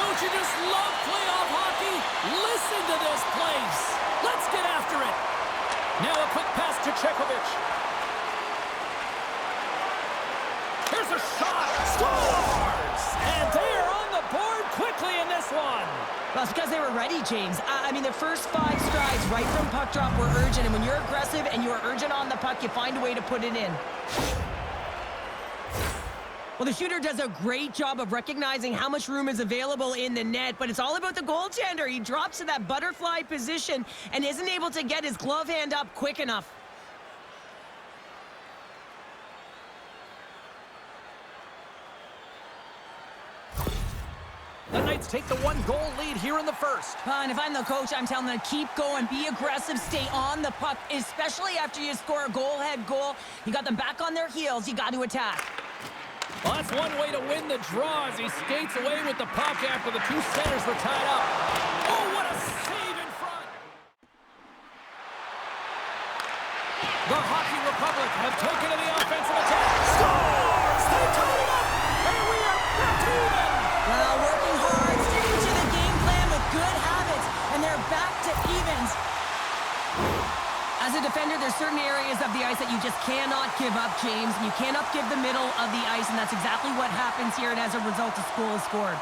Don't you just love playoff hockey? Listen to this place. Let's get after it. Now a quick pass to Chekovic. Here's a shot. Scores! And they are on the board quickly in this one. Well, it's because they were ready, James. I mean, the first 5 strides right from puck drop were urgent. And when you're aggressive and you're urgent on the puck, you find a way to put it in. Well, the shooter does a great job of recognizing how much room is available in the net, but it's all about the goaltender. He drops to that butterfly position and isn't able to get his glove hand up quick enough. The Knights take the 1-goal lead here in the first. And if I'm the coach, I'm telling them to keep going, be aggressive, stay on the puck, especially after you score a goal-head goal. You got them back on their heels. You got to attack. Well, that's one way to win the draw as he skates away with the puck after the 2 centers were tied up. Oh, what a save in front! The Hockey Republic have taken to the offensive attack. Scores! They tie it up! And we are back to even! Well, working hard, sticking to the game plan with good habits, and they're back to evens. As a defender, there's certain areas of the ice that you just cannot give up, James. You cannot give the middle of the ice, and that's exactly what happens here, and as a result, a goal is scored.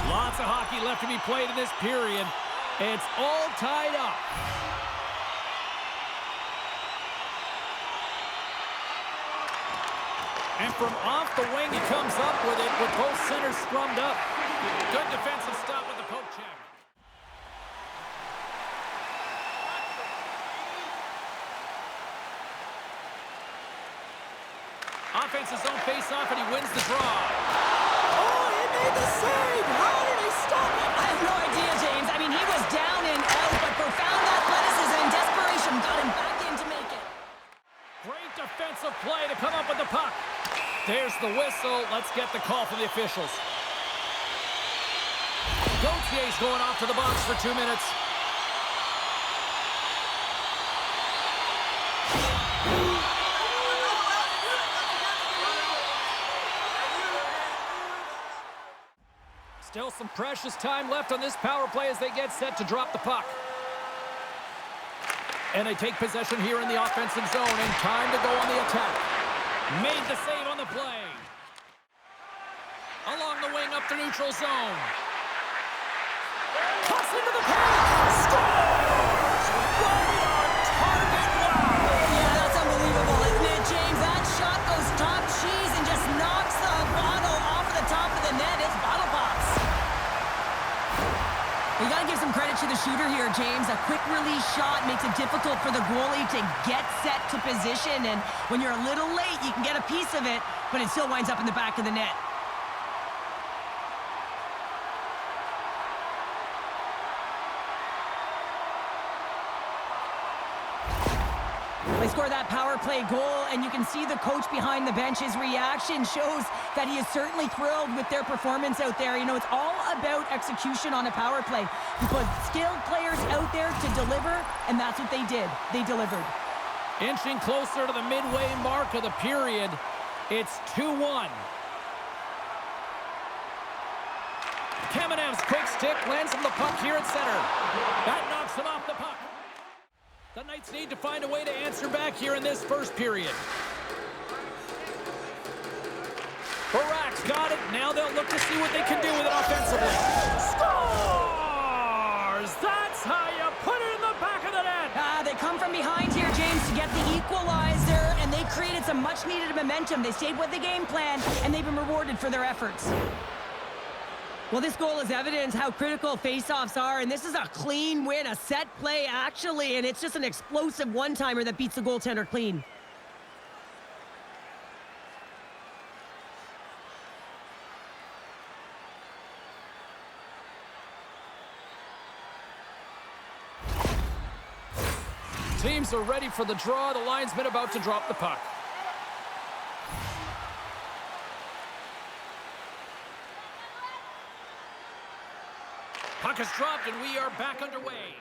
Lots of hockey left to be played in this period. It's all tied up. And from off the wing, he comes up with it with both centers scrummed up. Good defensive stop with the poke check. Offense's own face-off, and he wins the draw. Oh, he made the save! How did he stop it? I have no idea, James. I mean, he was down and out, but profound athleticism and desperation got him back in to make it. Great defensive play to come up with the puck. There's the whistle. Let's get the call from the officials. Gautier's going off to the box for 2 minutes. Still some precious time left on this power play as they get set to drop the puck. And they take possession here in the offensive zone, and time to go on the attack. Made the save on the play. Along the wing up the neutral zone. Toss into the paint. Scores! Right on target. Wow! Yeah, that's unbelievable, isn't it, James? That shot goes top cheese and just knocks the bottle off the top of the net. It's bottle pops. You got to give some credit to the shooter here, James. A quick release shot makes it difficult for the goalie to get set to position, and when you're a little late, you can get a piece of it, but it still winds up in the back of the net. They score that power play goal, and you can see the coach behind the bench. His reaction shows that he is certainly thrilled with their performance out there. You know, it's all about execution on a power play. You put skilled players out there to deliver, and that's what they did. They delivered. Inching closer to the midway mark of the period. It's 2-1. Kamenev's quick stick lands from the puck here at center. That knocks him off the puck. The Knights need to find a way to answer back here in this first period. Barak's got it. Now they'll look to see what they can do with it offensively. Scores! That's how you put it in the back of the net. They come from behind here, James, to get the equalizer, and they created some much-needed momentum. They stayed with the game plan, and they've been rewarded for their efforts. Well, this goal is evidence how critical faceoffs are, and this is a clean win, a set play, actually, and it's just an explosive one-timer that beats the goaltender clean. Both teams are ready for the draw. The linesman about to drop the puck. Puck is dropped, and we are back underway.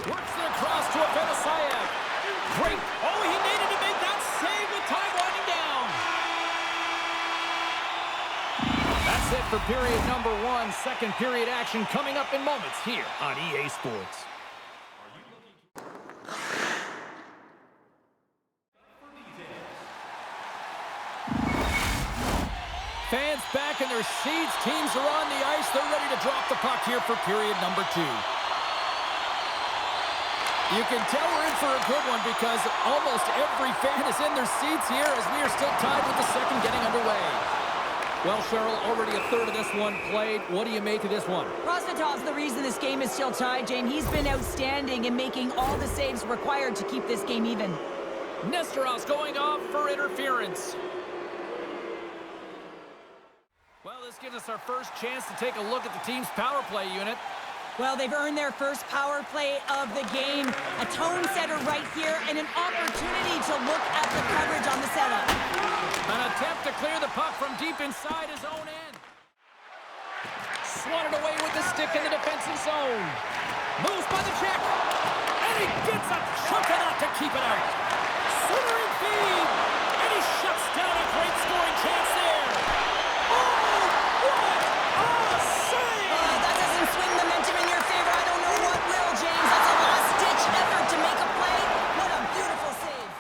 Works it across to Vityaz. Great. Oh, he needed to make that save with time winding down. That's it for period number 1. Second period action coming up in moments here on EA Sports. Fans back in their seats. Teams are on the ice. They're ready to drop the puck here for period number 2. You can tell we're in for a good one because almost every fan is in their seats here as we are still tied with the second getting underway. Well, Cheryl, already a third of this one played. What do you make of this one? Rostov's the reason this game is still tied, Jane. He's been outstanding in making all the saves required to keep this game even. Nestorov's going off for interference. Well, this gives us our first chance to take a look at the team's power play unit. Well, they've earned their first power play of the game. A tone setter right here and an opportunity to look at the coverage on the setup. An attempt to clear the puck from deep inside his own end. Swatted away with the stick in the defensive zone. Moves by the check. And he gets a chunk of that to keep it out. Centering feed. And he shuts down a great scoring chance there. Oh, what a save! That doesn't swing momentum in your favor. I don't know what will, James. That's a last-ditch effort to make a play. What a beautiful save.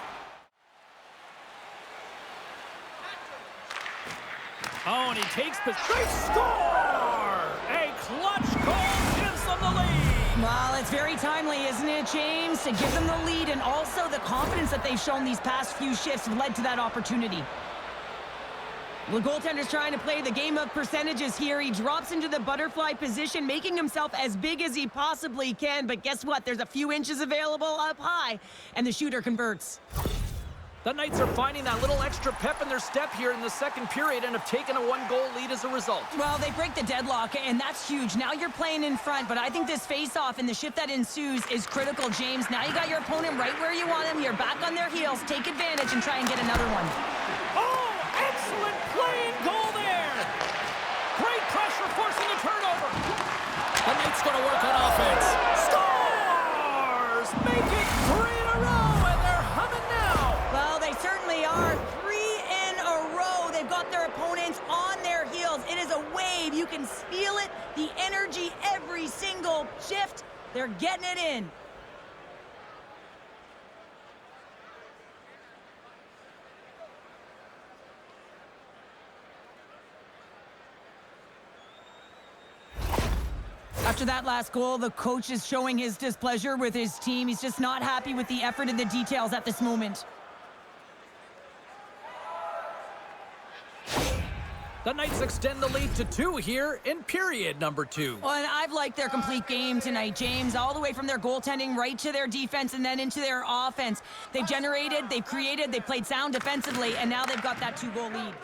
Oh, and he takes the straight score! A clutch goal gives them the lead! Well, it's very timely, isn't it, James? To give them the lead, and also the confidence that they've shown these past few shifts have led to that opportunity. The goaltender's trying to play the game of percentages here. He drops into the butterfly position, making himself as big as he possibly can. But guess what? There's a few inches available up high, and the shooter converts. The Knights are finding that little extra pep in their step here in the second period and have taken a 1-goal lead as a result. Well, they break the deadlock, and that's huge. Now you're playing in front, but I think this face-off and the shift that ensues is critical, James. Now you got your opponent right where you want him. You're back on their heels. Take advantage and try and get another one. Oh, excellent play and goal there. Great pressure forcing the turnover. The Knights going to work on offense. Scores! Make it 3 in a row, and they're humming now. Well, they certainly are. 3 in a row. They've got their opponents on their heels. It is a wave. You can feel it. The energy every single shift. They're getting it in. After that last goal, the coach is showing his displeasure with his team. He's just not happy with the effort and the details at this moment. The Knights extend the lead to 2 here in period number 2. Well, and I've liked their complete game tonight, James, all the way from their goaltending right to their defense and then into their offense. They've generated, they've created, they've played sound defensively, and now they've got that 2-goal lead.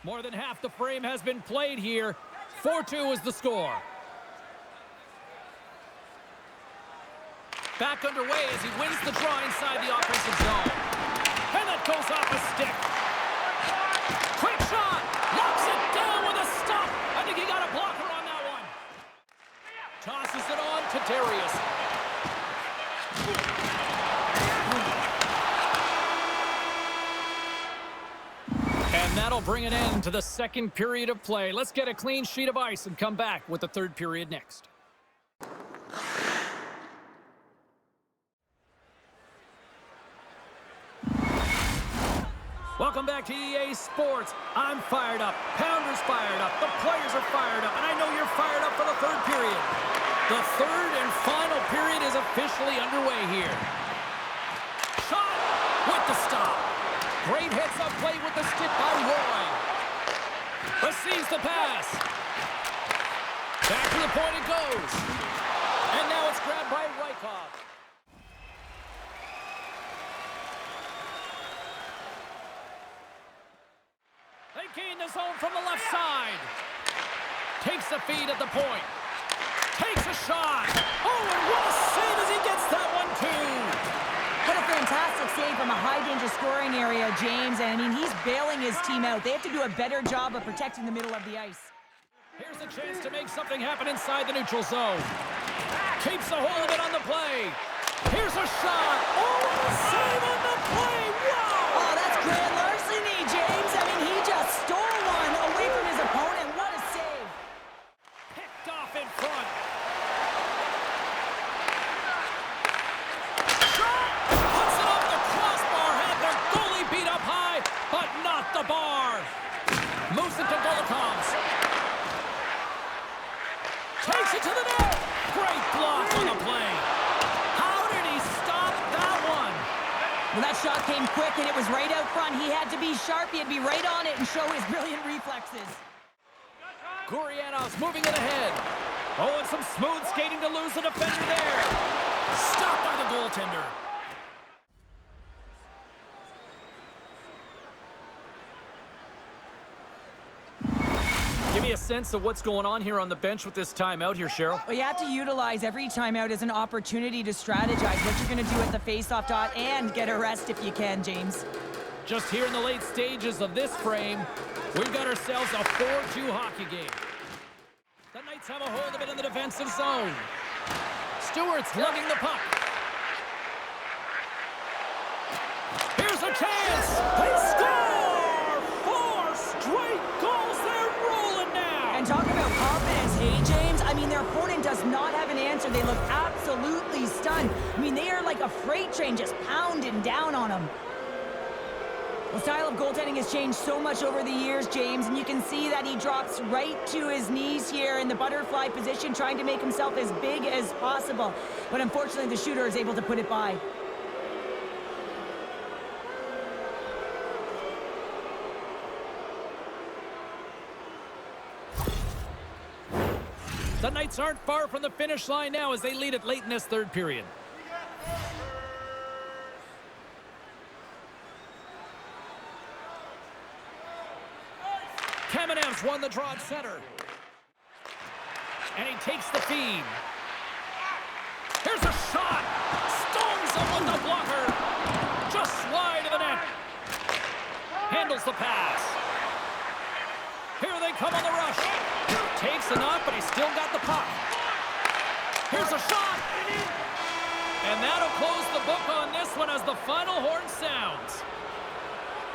More than half the frame has been played here. 4-2 is the score. Back underway as he wins the draw inside the offensive zone. And that goes off a stick. Quick shot! Knocks it down with a stop. I think he got a blocker on that one. Tosses it on to Darius. And that'll bring an end to the second period of play. Let's get a clean sheet of ice and come back with the third period next. Welcome back to EA Sports. I'm fired up. Pounder's fired up. The players are fired up. And I know you're fired up for the third period. The third and final period is officially underway here. Shot with the stop. Great heads-up play with the stick by Roy. Receives the pass. Back to the point it goes. And now it's grabbed by Rykov. They gain the zone from the left side. Takes the feed at the point. Takes a shot. Oh, and what a save as he gets that one James. And, I mean, he's bailing his team out. They have to do a better job of protecting the middle of the ice. Here's a chance to make something happen inside the neutral zone. Keeps a hold of it on the play. Here's a shot. Oh, what a save on the play. Wow! Oh, that's grand larceny, James. I mean, he just stole one away from his opponent. What a save. Picked off in front. Shot! Puts it off the crossbar. Had their goalie beat up high, but not the bar. Moves it to Golikovs. Takes it to the net. Great block on the play. How did he stop that one? Well, that shot came quick, and it was right out front. He had to be sharp. He had to be right on it and show his brilliant reflexes. Gurianov's moving it ahead. Oh, and some smooth skating to lose the defender there. Stopped by the goaltender. Give me a sense of what's going on here on the bench with this timeout here, Cheryl. Well, you have to utilize every timeout as an opportunity to strategize what you're going to do at the face-off dot and get a rest if you can, James. Just here in the late stages of this frame, we've got ourselves a 4-2 hockey game. The Knights have a hold of it in the defensive zone. Stewart's lugging the puck. Here's a chance. They score! 4 straight goals. They're rolling now. And talk about confidence, hey, James? I mean, their opponent does not have an answer. They look absolutely stunned. I mean, they are like a freight train just pounding down on them. The style of goaltending has changed so much over the years, James, and you can see that he drops right to his knees here in the butterfly position, trying to make himself as big as possible. But unfortunately, the shooter is able to put it by. The Knights aren't far from the finish line now as they lead it late in this third period. Kamenev's won the draw at center. And he takes the feed. Here's a shot. Stones him with the blocker. Just wide of the net. Handles the pass. Here they come on the rush. Takes a knock, but he's still got the puck. Here's a shot. And that'll close the book on this one as the final horn sounds.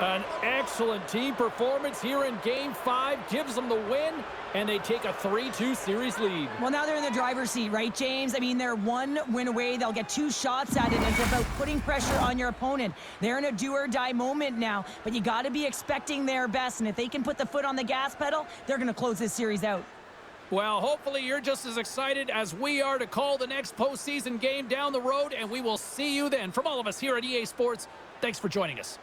An excellent team performance here in Game 5 gives them the win, and they take a 3-2 series lead. Well, now they're in the driver's seat, right, James? I mean, they're one win away. They'll get 2 shots at it. It's about putting pressure on your opponent. They're in a do-or-die moment now, but you got to be expecting their best, and if they can put the foot on the gas pedal, they're going to close this series out. Well, hopefully you're just as excited as we are to call the next postseason game down the road, and we will see you then. From all of us here at EA Sports, thanks for joining us.